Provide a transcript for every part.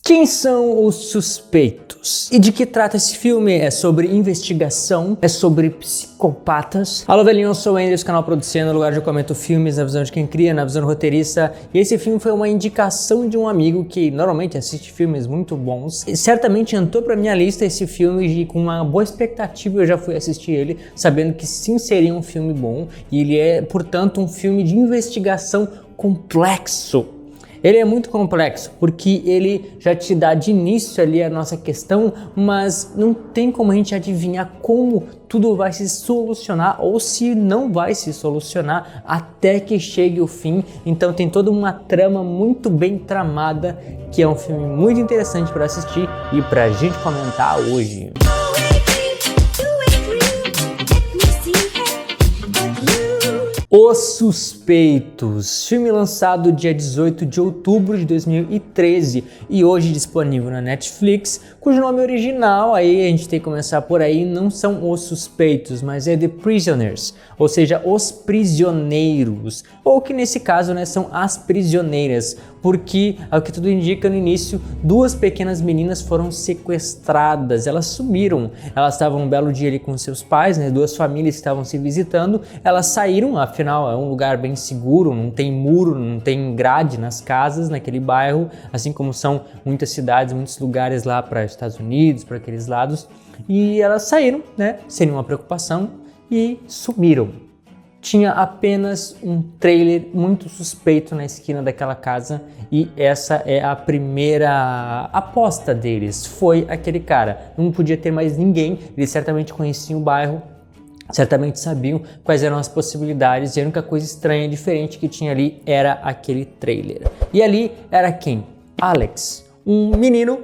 Quem são os suspeitos? E de que trata esse filme? É sobre investigação? É sobre psicopatas? Alô, velhinho, eu sou o Ender, canal Produzindo, lugar onde eu comento filmes na visão de quem cria, na visão do roteirista. E esse filme foi uma indicação de um amigo que normalmente assiste filmes muito bons. E certamente entrou pra minha lista esse filme e com uma boa expectativa eu já fui assistir ele, sabendo que sim, seria um filme bom. E ele é, portanto, um filme de investigação complexo. Ele é muito complexo porque ele já te dá de início ali a nossa questão, mas não tem como a gente adivinhar como tudo vai se solucionar ou se não vai se solucionar até que chegue o fim. Então tem toda uma trama muito bem tramada, que é um filme muito interessante para assistir e pra gente comentar hoje. Os Suspeitos, filme lançado dia 18 de outubro de 2013 e hoje disponível na Netflix, cujo nome original, aí a gente tem que começar por aí, não são Os Suspeitos, mas é The Prisoners, ou seja, Os Prisioneiros, ou que nesse caso, né, são As Prisioneiras, porque, ao que tudo indica, no início, duas pequenas meninas foram sequestradas, elas sumiram, elas estavam um belo dia ali com seus pais, né, duas famílias que estavam se visitando, elas saíram, afinal é um lugar bem seguro, não tem muro, não tem grade nas casas naquele bairro, assim como são muitas cidades, muitos lugares lá para Estados Unidos, para aqueles lados, e elas saíram, né, sem nenhuma preocupação e sumiram. Tinha apenas um trailer muito suspeito na esquina daquela casa e essa é a primeira aposta deles, foi aquele cara. Não podia ter mais ninguém, eles certamente conheciam o bairro, certamente sabiam quais eram as possibilidades e a única coisa estranha e diferente que tinha ali era aquele trailer. E ali era quem? Alex, um menino,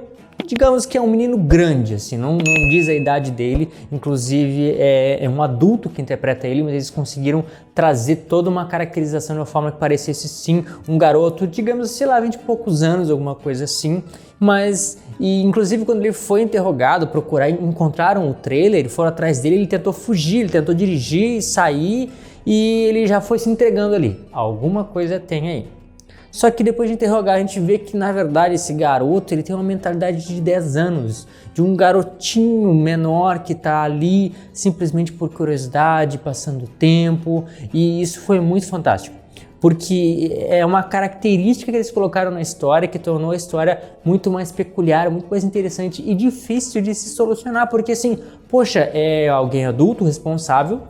digamos que é um menino grande, assim, não diz a idade dele, inclusive é um adulto que interpreta ele, mas eles conseguiram trazer toda uma caracterização de uma forma que parecesse sim um garoto, digamos, sei lá, 20 e poucos anos, alguma coisa assim, mas, e inclusive quando ele foi interrogado, encontraram o trailer, foram atrás dele, ele tentou fugir, ele tentou dirigir, sair e ele já foi se entregando ali, alguma coisa tem aí. Só que depois de interrogar a gente vê que na verdade esse garoto ele tem uma mentalidade de 10 anos, de um garotinho menor que tá ali simplesmente por curiosidade, passando tempo, e isso foi muito fantástico. Porque é uma característica que eles colocaram na história que tornou a história muito mais peculiar, muito mais interessante e difícil de se solucionar, porque assim, poxa, é alguém adulto, responsável,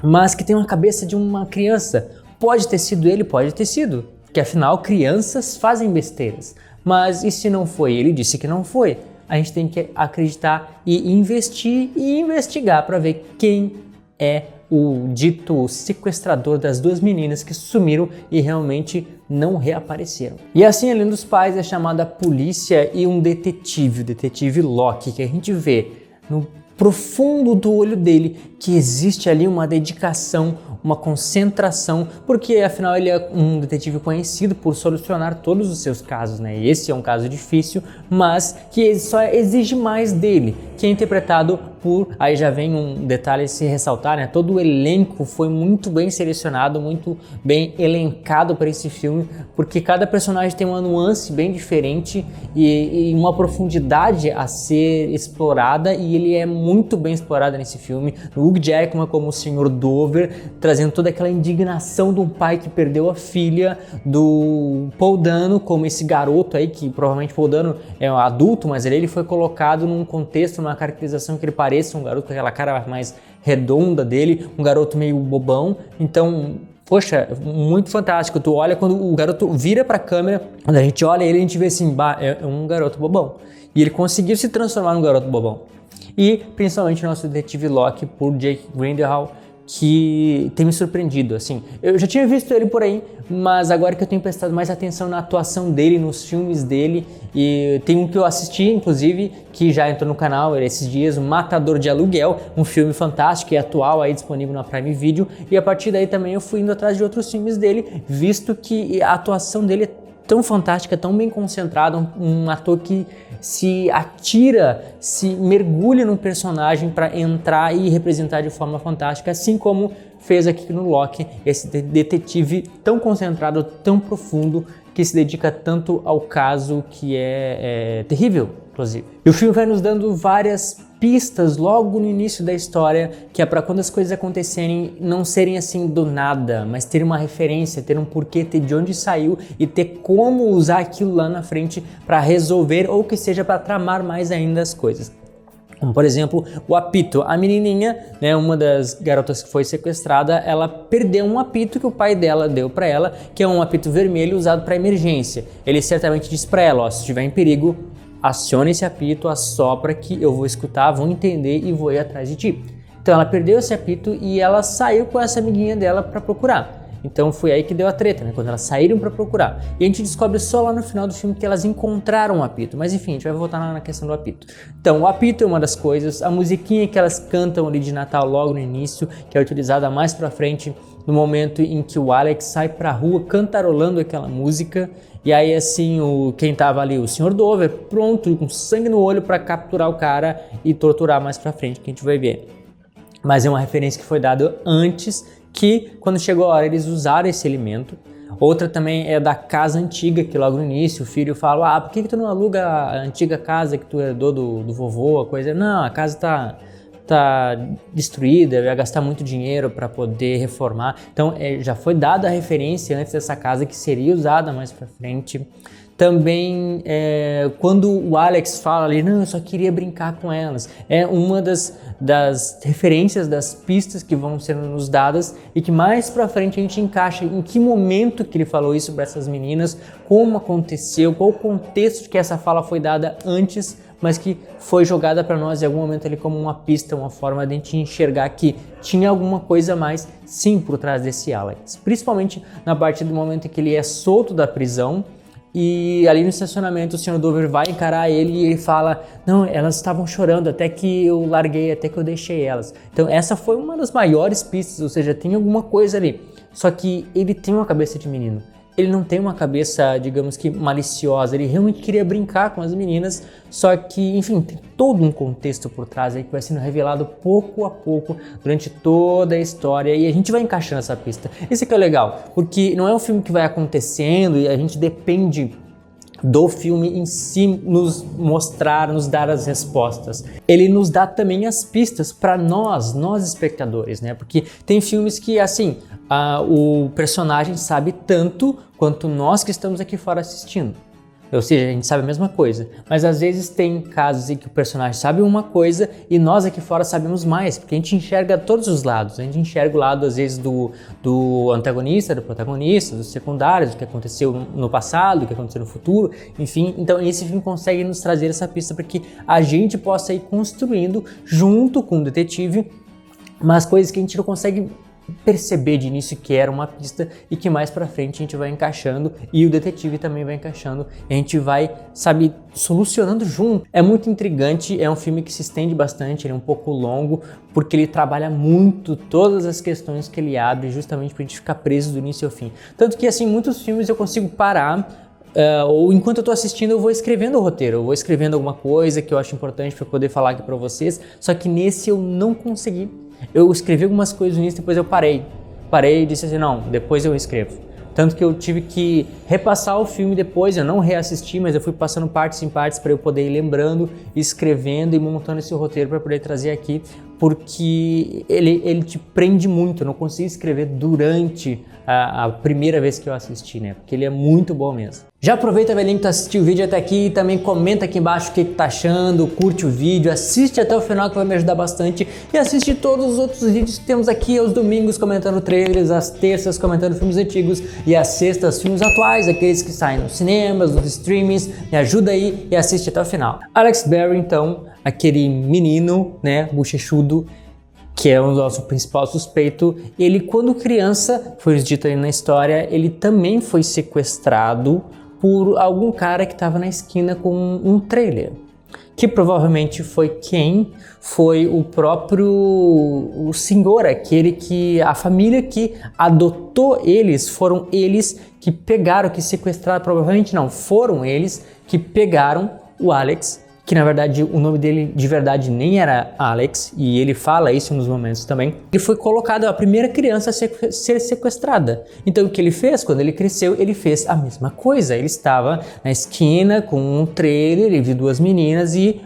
mas que tem uma cabeça de uma criança. Pode ter sido ele, pode ter sido. Que afinal crianças fazem besteiras, mas e se não foi? Ele disse que não foi. A gente tem que acreditar e investir e investigar para ver quem é o dito sequestrador das duas meninas que sumiram e realmente não reapareceram. E assim, além dos pais, é chamada a polícia e um detetive, o detetive Locke, que a gente vê no profundo do olho dele que existe ali uma dedicação, uma concentração, porque afinal ele é um detetive conhecido por solucionar todos os seus casos, né? E esse é um caso difícil, mas que só exige mais dele, que é interpretado por, aí já vem um detalhe a se ressaltar, né? Todo o elenco foi muito bem selecionado, muito bem elencado para esse filme, porque cada personagem tem uma nuance bem diferente e uma profundidade a ser explorada, e ele é muito bem explorado nesse filme. O Hugh Jackman como o Sr. Dover, trazendo toda aquela indignação de um pai que perdeu a filha, do Paul Dano como esse garoto aí, que provavelmente Paul Dano é um adulto, mas ele foi colocado num contexto, numa caracterização que ele pareça um garoto com aquela cara mais redonda dele, um garoto meio bobão. Então, poxa, muito fantástico. Tu olha quando o garoto vira pra câmera, quando a gente olha ele, a gente vê assim, bah, é um garoto bobão. E ele conseguiu se transformar num garoto bobão. E principalmente o nosso detetive Locke por Jake Gyllenhaal, que tem me surpreendido, assim. Eu já tinha visto ele por aí, mas agora que eu tenho prestado mais atenção na atuação dele, nos filmes dele, e tem um que eu assisti, inclusive, que já entrou no canal esses dias, o Matador de Aluguel, um filme fantástico e atual aí disponível na Prime Video, e a partir daí também eu fui indo atrás de outros filmes dele, visto que a atuação dele é tão fantástica, tão bem concentrada, um ator que se atira, se mergulha no personagem para entrar e representar de forma fantástica, assim como fez aqui no Locke, esse detetive tão concentrado, tão profundo, que se dedica tanto ao caso que é terrível, inclusive. E o filme vai nos dando várias pistas logo no início da história, que é para quando as coisas acontecerem não serem assim do nada, mas ter uma referência, ter um porquê, ter de onde saiu e ter como usar aquilo lá na frente para resolver ou que seja para tramar mais ainda as coisas. Como, por exemplo, o apito. A menininha, né, uma das garotas que foi sequestrada, ela perdeu um apito que o pai dela deu para ela, que é um apito vermelho usado para emergência. Ele certamente disse para ela, ó, se estiver em perigo, acione esse apito, assopra que eu vou escutar, vou entender e vou ir atrás de ti. Então ela perdeu esse apito e ela saiu com essa amiguinha dela para procurar. Então foi aí que deu a treta, né? Quando elas saíram para procurar. E a gente descobre só lá no final do filme que elas encontraram o apito. Mas enfim, a gente vai voltar na questão do apito. Então o apito é uma das coisas, a musiquinha que elas cantam ali de Natal logo no início, que é utilizada mais pra frente, no momento em que o Alex sai pra rua cantarolando aquela música. E aí assim, quem tava ali, o Sr. Dover, pronto, com sangue no olho para capturar o cara e torturar mais pra frente, que a gente vai ver. Mas é uma referência que foi dada antes, que quando chegou a hora eles usaram esse elemento. Outra também é da casa antiga, que logo no início o filho fala, por que tu não aluga a antiga casa que tu herdou do vovô, a coisa? Não, a casa tá destruída, vai gastar muito dinheiro para poder reformar. Então já foi dada a referência antes dessa casa que seria usada mais para frente. Também quando o Alex fala ali, não, eu só queria brincar com elas, é uma das referências, das pistas que vão sendo nos dadas e que mais pra frente a gente encaixa em que momento que ele falou isso para essas meninas, como aconteceu, qual o contexto de que essa fala foi dada antes, mas que foi jogada para nós em algum momento ali como uma pista, uma forma de a gente enxergar que tinha alguma coisa mais sim por trás desse Alex, principalmente na parte do momento em que ele é solto da prisão. E ali no estacionamento o Sr. Dover vai encarar ele e ele fala, não, elas estavam chorando até que eu larguei, até que eu deixei elas. Então essa foi uma das maiores pistas, ou seja, tem alguma coisa ali. Só que ele tem uma cabeça de menino. Ele não tem uma cabeça, digamos que maliciosa, ele realmente queria brincar com as meninas, só que, enfim, tem todo um contexto por trás aí que vai sendo revelado pouco a pouco durante toda a história e a gente vai encaixando essa pista. Isso que é legal, porque não é um filme que vai acontecendo e a gente depende do filme em si nos mostrar, nos dar as respostas. Ele nos dá também as pistas para nós espectadores, né? Porque tem filmes que, assim, o personagem sabe tanto quanto nós que estamos aqui fora assistindo. Ou seja, a gente sabe a mesma coisa, mas às vezes tem casos em que o personagem sabe uma coisa e nós aqui fora sabemos mais, porque a gente enxerga todos os lados, a gente enxerga o lado às vezes do antagonista, do protagonista, dos secundários, do que aconteceu no passado, do que aconteceu no futuro, enfim, então esse filme consegue nos trazer essa pista para que a gente possa ir construindo junto com o detetive umas coisas que a gente não consegue perceber de início que era uma pista e que mais pra frente a gente vai encaixando e o detetive também vai encaixando e a gente vai, sabe, solucionando junto. É muito intrigante, é um filme que se estende bastante, ele é um pouco longo porque ele trabalha muito todas as questões que ele abre justamente pra gente ficar preso do início ao fim. Tanto que assim, muitos filmes eu consigo parar ou enquanto eu tô assistindo eu vou escrevendo o roteiro, eu vou escrevendo alguma coisa que eu acho importante para poder falar aqui para vocês, só que nesse eu não consegui. Eu escrevi algumas coisas no início, depois eu parei e disse assim, não, depois eu escrevo. Tanto que eu tive que repassar o filme depois, eu não reassisti, mas eu fui passando partes em partes para eu poder ir lembrando, escrevendo e montando esse roteiro para poder trazer aqui, porque ele te prende muito, eu não consegui escrever durante a primeira vez que eu assisti, né? Porque ele é muito bom mesmo. Já aproveita, velhinho, que tu assistiu o vídeo até aqui e também comenta aqui embaixo o que tu tá achando, curte o vídeo, assiste até o final que vai me ajudar bastante e assiste todos os outros vídeos que temos aqui aos domingos comentando trailers, às terças comentando filmes antigos e às sextas filmes atuais, aqueles que saem nos cinemas, nos streamings, me ajuda aí e assiste até o final. Alex Barry, então, aquele menino, né, bochechudo, que é o nosso principal suspeito, ele quando criança, foi dito aí na história, ele também foi sequestrado por algum cara que estava na esquina com um trailer. que provavelmente foi quem? Foi o próprio senhor, a família que adotou eles, foram eles que pegaram, que sequestraram, provavelmente não, foram eles que pegaram o Alex, que na verdade o nome dele de verdade nem era Alex, e ele fala isso nos momentos também, e foi colocado a primeira criança a ser sequestrada. Então o que ele fez? Quando ele cresceu, ele fez a mesma coisa. Ele estava na esquina com um trailer, ele viu duas meninas e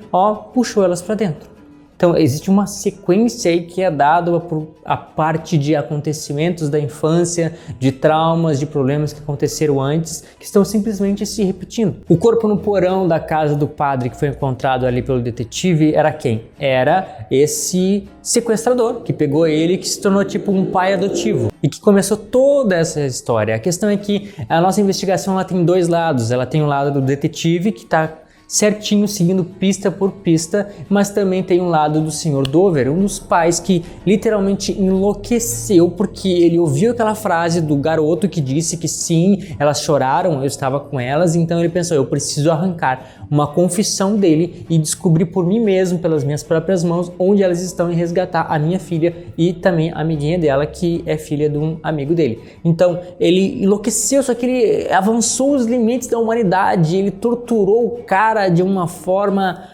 puxou elas para dentro. Então existe uma sequência aí que é dada por a parte de acontecimentos da infância, de traumas, de problemas que aconteceram antes, que estão simplesmente se repetindo. O corpo no porão da casa do padre que foi encontrado ali pelo detetive era quem? Era esse sequestrador que pegou ele, que se tornou tipo um pai adotivo e que começou toda essa história. A questão é que a nossa investigação ela tem dois lados. Ela tem um lado do detetive que está certinho, seguindo pista por pista, mas também tem um lado do Sr. Dover, um dos pais que literalmente enlouqueceu porque ele ouviu aquela frase do garoto que disse que sim, elas choraram, eu estava com elas, então ele pensou, eu preciso arrancar uma confissão dele e descobrir por mim mesmo, pelas minhas próprias mãos, onde elas estão e resgatar a minha filha e também a amiguinha dela, que é filha de um amigo dele. Então ele enlouqueceu, só que ele avançou os limites da humanidade, ele torturou o cara de uma forma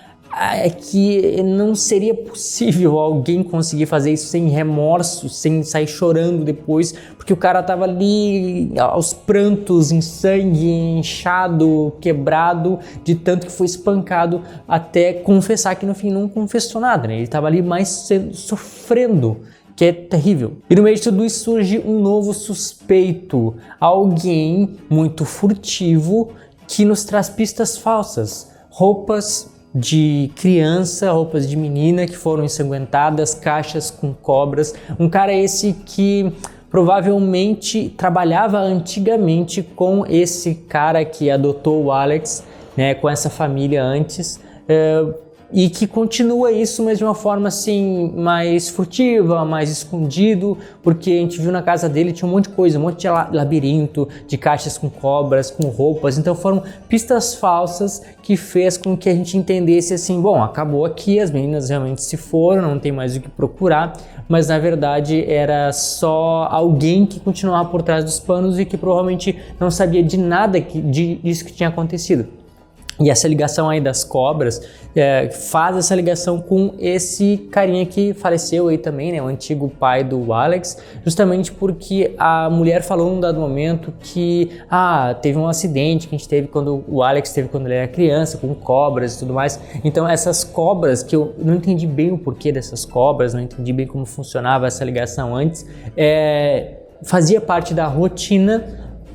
que não seria possível alguém conseguir fazer isso sem remorso, sem sair chorando depois, porque o cara tava ali aos prantos, em sangue, inchado, quebrado, de tanto que foi espancado, até confessar que no fim não confessou nada, né? Ele tava ali mais sofrendo, que é terrível. E no meio de tudo isso surge um novo suspeito, alguém muito furtivo que nos traz pistas falsas. Roupas de criança, roupas de menina que foram ensanguentadas, caixas com cobras. Um cara esse que provavelmente trabalhava antigamente com esse cara que adotou o Alex, né, com essa família antes, e que continua isso, mas de uma forma assim mais furtiva, mais escondido, porque a gente viu na casa dele tinha um monte de coisa, um monte de labirinto, de caixas com cobras, com roupas, então foram pistas falsas que fez com que a gente entendesse assim, bom, acabou aqui, as meninas realmente se foram, não tem mais o que procurar, mas na verdade era só alguém que continuava por trás dos panos e que provavelmente não sabia de nada disso que tinha acontecido. E essa ligação aí das cobras faz essa ligação com esse carinha que faleceu aí também, né, o antigo pai do Alex, justamente porque a mulher falou num dado momento que teve um acidente que a gente teve quando o Alex teve quando ele era criança, com cobras e tudo mais. Então essas cobras, que eu não entendi bem o porquê dessas cobras, não entendi bem como funcionava essa ligação antes, fazia parte da rotina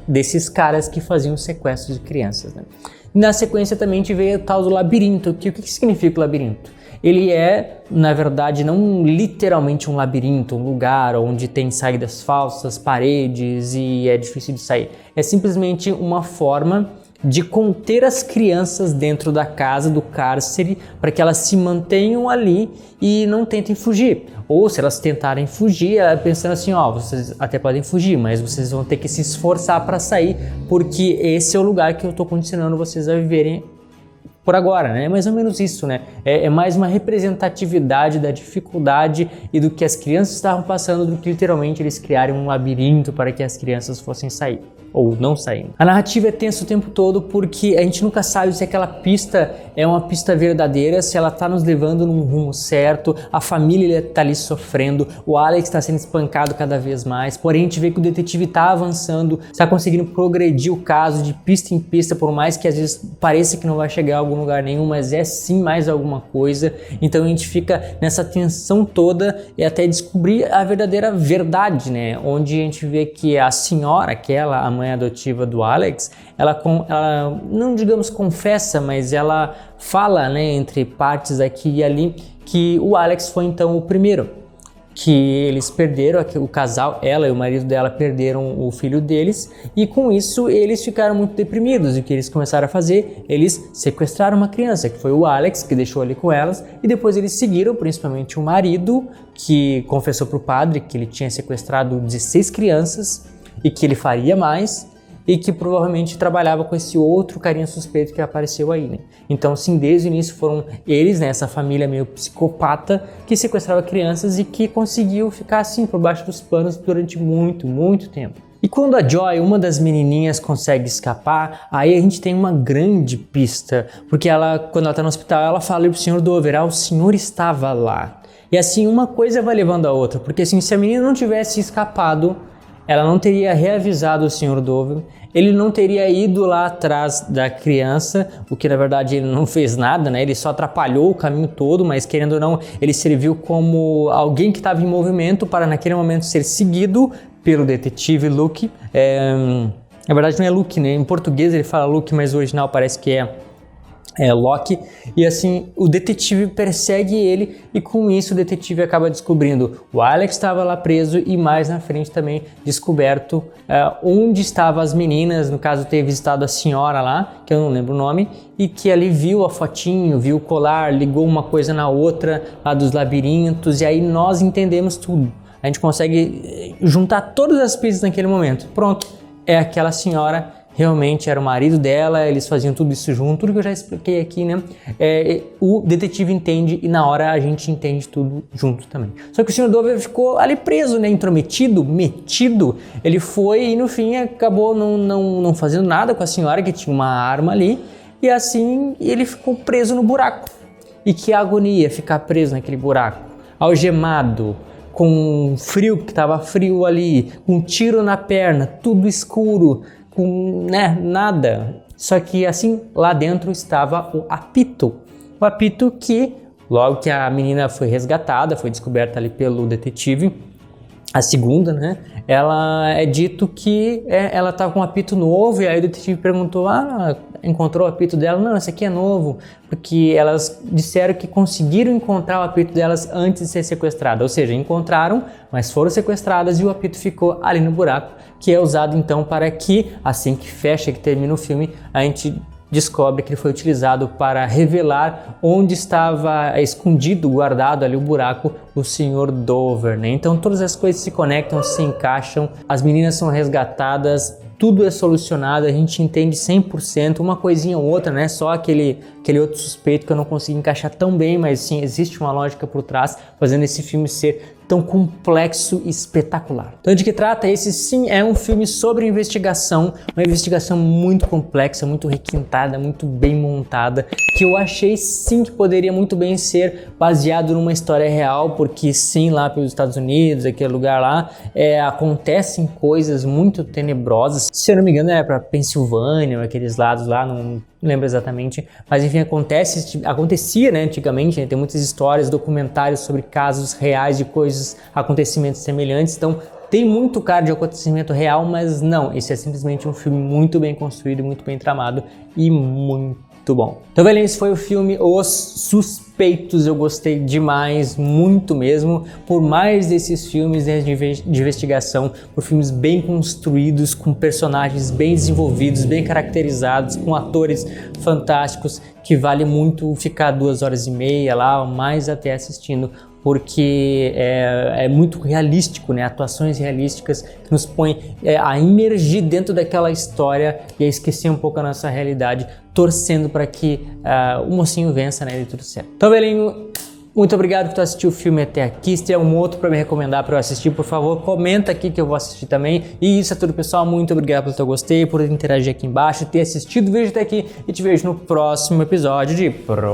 desses caras que faziam sequestros de crianças, né? Na sequência também a gente vê o tal do labirinto. O que significa o labirinto? Ele é, na verdade, não literalmente um labirinto, um lugar onde tem saídas falsas, paredes e é difícil de sair. É simplesmente uma forma de conter as crianças dentro da casa, do cárcere, para que elas se mantenham ali e não tentem fugir. Ou se elas tentarem fugir, pensando assim, vocês até podem fugir, mas vocês vão ter que se esforçar para sair, porque esse é o lugar que eu estou condicionando vocês a viverem por agora, né? É mais ou menos isso, né? É mais uma representatividade da dificuldade e do que as crianças estavam passando do que literalmente eles criarem um labirinto para que as crianças fossem sair. Ou não saindo. A narrativa é tensa o tempo todo porque a gente nunca sabe se aquela pista é uma pista verdadeira, se ela tá nos levando num rumo certo, a família tá ali sofrendo, o Alex tá sendo espancado cada vez mais, porém a gente vê que o detetive tá avançando, está conseguindo progredir o caso de pista em pista, por mais que às vezes pareça que não vai chegar a algum lugar nenhum, mas é sim mais alguma coisa. Então a gente fica nessa tensão toda e até descobrir a verdadeira verdade, né? Onde a gente vê que a senhora, a mãe adotiva do Alex, ela não digamos confessa, mas ela fala, né, entre partes aqui e ali, que o Alex foi então o primeiro, que eles perderam, o casal, ela e o marido dela perderam o filho deles, e com isso eles ficaram muito deprimidos. E o que eles começaram a fazer? Eles sequestraram uma criança, que foi o Alex, que deixou ali com elas, e depois eles seguiram, principalmente o marido, que confessou para o padre que ele tinha sequestrado 16 crianças, e que ele faria mais, e que provavelmente trabalhava com esse outro carinha suspeito que apareceu aí, né? Então, sim, desde o início foram eles, né, essa família meio psicopata que sequestrava crianças e que conseguiu ficar assim por baixo dos panos durante muito, muito tempo. E quando a Joy, uma das menininhas, consegue escapar, aí a gente tem uma grande pista, porque ela, quando ela tá no hospital, ela fala pro Sr. Dover, o senhor estava lá. E assim, uma coisa vai levando a outra, porque assim, se a menina não tivesse escapado, ela não teria reavisado o Sr. Dover, ele não teria ido lá atrás da criança, o que na verdade ele não fez nada, né? Ele só atrapalhou o caminho todo, mas querendo ou não, ele serviu como alguém que estava em movimento para naquele momento ser seguido pelo detetive Luke. Na verdade não é Luke, né? Em português ele fala Luke, mas o original parece que é Locke, e assim, o detetive persegue ele e com isso o detetive acaba descobrindo o Alex estava lá preso e mais na frente também descoberto onde estavam as meninas, no caso ter visitado a senhora lá, que eu não lembro o nome, e que ali viu a fotinho, viu o colar, ligou uma coisa na outra lá dos labirintos e aí nós entendemos tudo. A gente consegue juntar todas as pistas naquele momento. Pronto, é aquela senhora. Realmente era o marido dela, eles faziam tudo isso junto, tudo que eu já expliquei aqui, né? O detetive entende e na hora a gente entende tudo junto também. Só que o Sr. Dover ficou ali preso, né? Intrometido, metido. Ele foi e no fim acabou não fazendo nada com a senhora que tinha uma arma ali e assim ele ficou preso no buraco. E que agonia ficar preso naquele buraco, algemado, com frio, que estava frio ali, com um tiro na perna, tudo escuro, com nada. Só que assim, lá dentro estava o apito. O apito que, logo que a menina foi resgatada, foi descoberta ali pelo detetive, a segunda, né? Ela é dito que ela estava com um apito novo e aí o detetive perguntou, encontrou o apito dela? Não, esse aqui é novo, porque elas disseram que conseguiram encontrar o apito delas antes de ser sequestrada, ou seja, encontraram, mas foram sequestradas e o apito ficou ali no buraco, que é usado então para que, assim que fecha, que termina o filme, a gente descobre que ele foi utilizado para revelar onde estava escondido, guardado ali o buraco, o Sr. Dover, né? Então todas as coisas se conectam, se encaixam, as meninas são resgatadas, tudo é solucionado, a gente entende 100%, uma coisinha ou outra, né? Só aquele outro suspeito que eu não consegui encaixar tão bem, mas sim, existe uma lógica por trás, fazendo esse filme ser tão complexo e espetacular. Então de que trata? Esse sim é um filme sobre investigação, uma investigação muito complexa, muito requintada, muito bem montada, que eu achei sim que poderia muito bem ser baseado numa história real, porque sim, lá pelos Estados Unidos, aquele lugar lá, acontecem coisas muito tenebrosas. Se eu não me engano é para Pensilvânia, aqueles lados lá, não lembro exatamente, mas enfim, acontecia, né, antigamente, né, tem muitas histórias, documentários sobre casos reais de coisas, acontecimentos semelhantes, então tem muito cara de acontecimento real, mas não, esse é simplesmente um filme muito bem construído, muito bem tramado e muito bom. Então, velho, esse foi o filme Os Suspeitos. Eu gostei demais, muito mesmo, por mais desses filmes, né, de investigação, por filmes bem construídos, com personagens bem desenvolvidos, bem caracterizados, com atores fantásticos, que vale muito ficar 2h30 lá, ou mais até assistindo, porque é muito realístico, né? Atuações realísticas que nos põem a imergir dentro daquela história e a esquecer um pouco a nossa realidade, torcendo para que o mocinho vença, né? E tudo certo. Então, velhinho, muito obrigado por tu assistir o filme até aqui. Se tem algum outro para me recomendar para eu assistir, por favor, comenta aqui que eu vou assistir também. E isso é tudo, pessoal. Muito obrigado pelo teu gostei, por interagir aqui embaixo, ter assistido o vídeo até aqui e te vejo no próximo episódio de Producena.